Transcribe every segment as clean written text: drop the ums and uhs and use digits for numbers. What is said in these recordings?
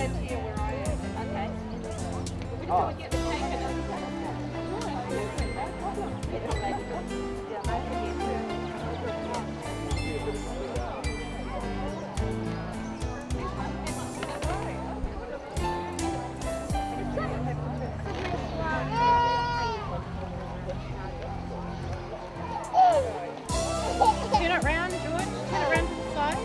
Turn it round, George. Turn it round to the side.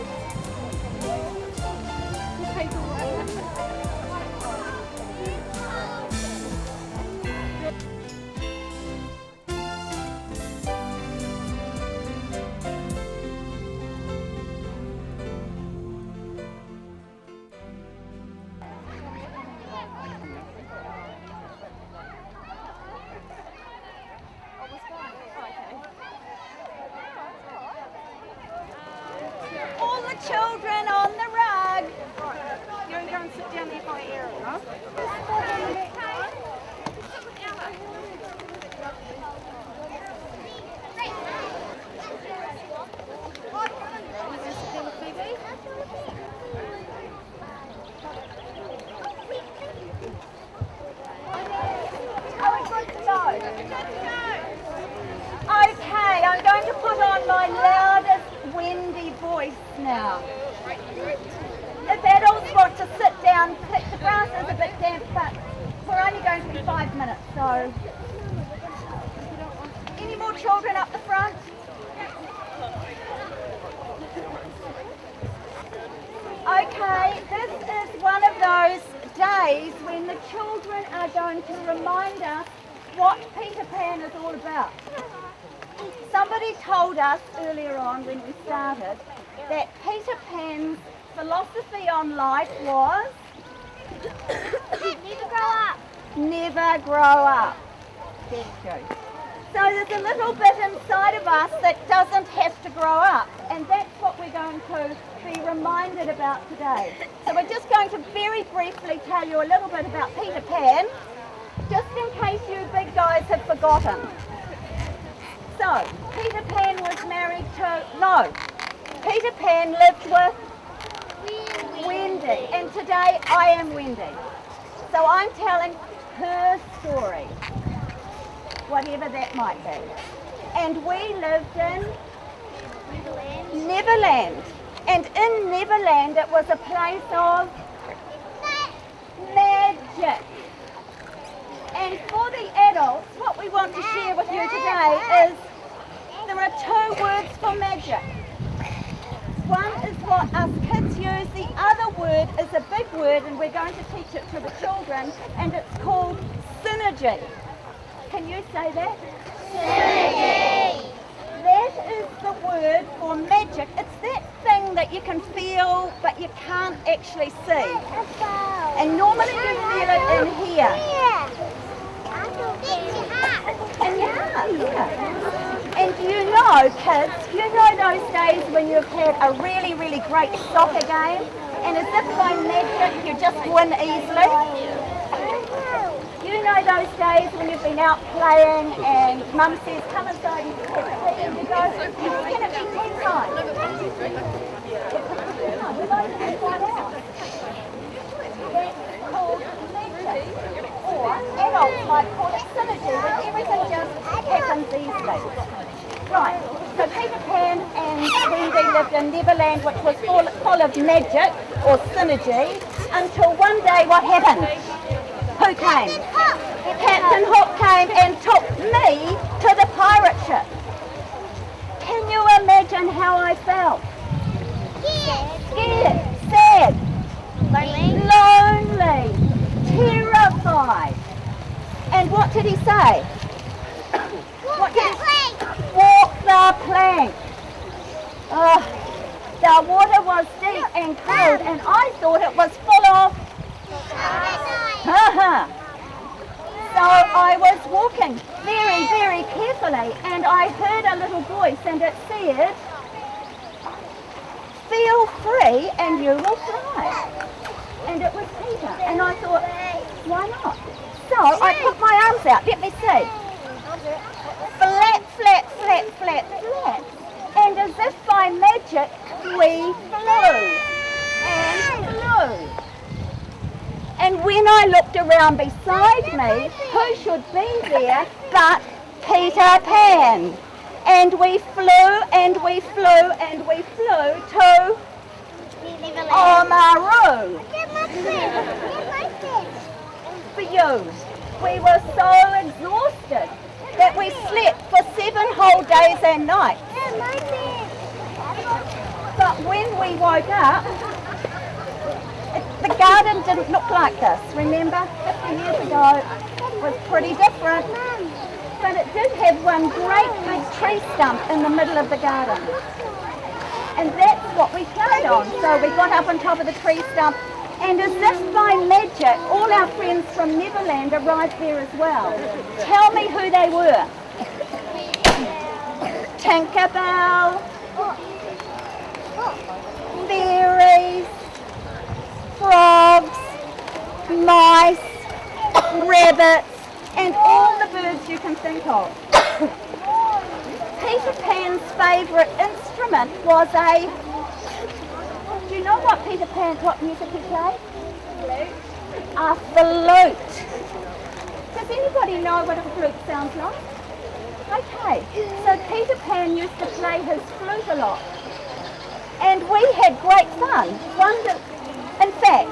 All the children on the rug. You can go and sit down there by Erin, huh? Okay, I'm going to put on my loudest, windy voice now. If adults want to sit down, the grass is a bit damp, but we're only going to be 5 minutes, so. Any more children up the front? Okay, this is one of those days when the children are going to remind us what Peter Pan is all about. Somebody told us earlier on when we started that Peter Pan's philosophy on life was never grow up. Never grow up. Thank you. So there's a little bit inside of us that doesn't have to grow up, and that's what we're going to be reminded about today. So we're just going to very briefly tell you a little bit about Peter Pan, just in case you big guys have forgotten. So, Peter Pan was married to, no, Peter Pan lived with Wendy, and today I am Wendy. So I'm telling her story, whatever that might be. And we lived in Neverland. And in Neverland it was a place of magic. And for the adults, what we want to share with you today is there are 2 words for magic. One is what us kids use, the other word is a big word, and we're going to teach it to the children, and it's called synergy. Can you say that? Synergy! That is the word for magic. It's that thing that you can feel but you can't actually see. And normally you feel it in here. In your heart, yeah. And you know, kids, you know those days when you've had a really, really great soccer game and as if by magic you just win easily? You know those days when you've been out playing and Mum says, come inside and have a tea, and you go, can it be tea time? No, we both inside out. That's called magic. Or adults might call it synergy, when everything just happens easily. Right, so Peter Pan and Wendy lived in Neverland, which was full of magic, or synergy, until one day what happened? Who came? Captain Hook came and took me to the pirate ship. Can you imagine how I felt? Scared, sad, lonely, terrified. And what did he say? What did he say? Walk the plank. The water was deep and cold, and I thought it was full of... So I was walking very, very carefully, and I heard a little voice, and it said, feel free and you will fly. And it was Peter, and I thought, why not? So I put my arms out, let me see. Flap, flap, flap, flap, flap. And as if by magic, we flew and flew. And when I looked around beside me, who should be there but Peter Pan? And we flew and we flew and we flew to Oamaru. For you, we were so exhausted that we slept for 7 whole days and nights. But when we woke up, the garden didn't look like this. Remember, 50 years ago, it was pretty different. But it did have one great big tree stump in the middle of the garden. And that's what we played on. So we got up on top of the tree stump, and as if by magic, all our friends from Neverland arrived there as well. Tell me who they were. Tinkerbell, fairies, frogs, mice, rabbits, and all the birds you can think of. Peter Pan's favourite instrument was do you know what what music he played? A flute. Does anybody know what a flute sounds like? Okay, so Peter Pan used to play his flute a lot. And we had great fun. In fact,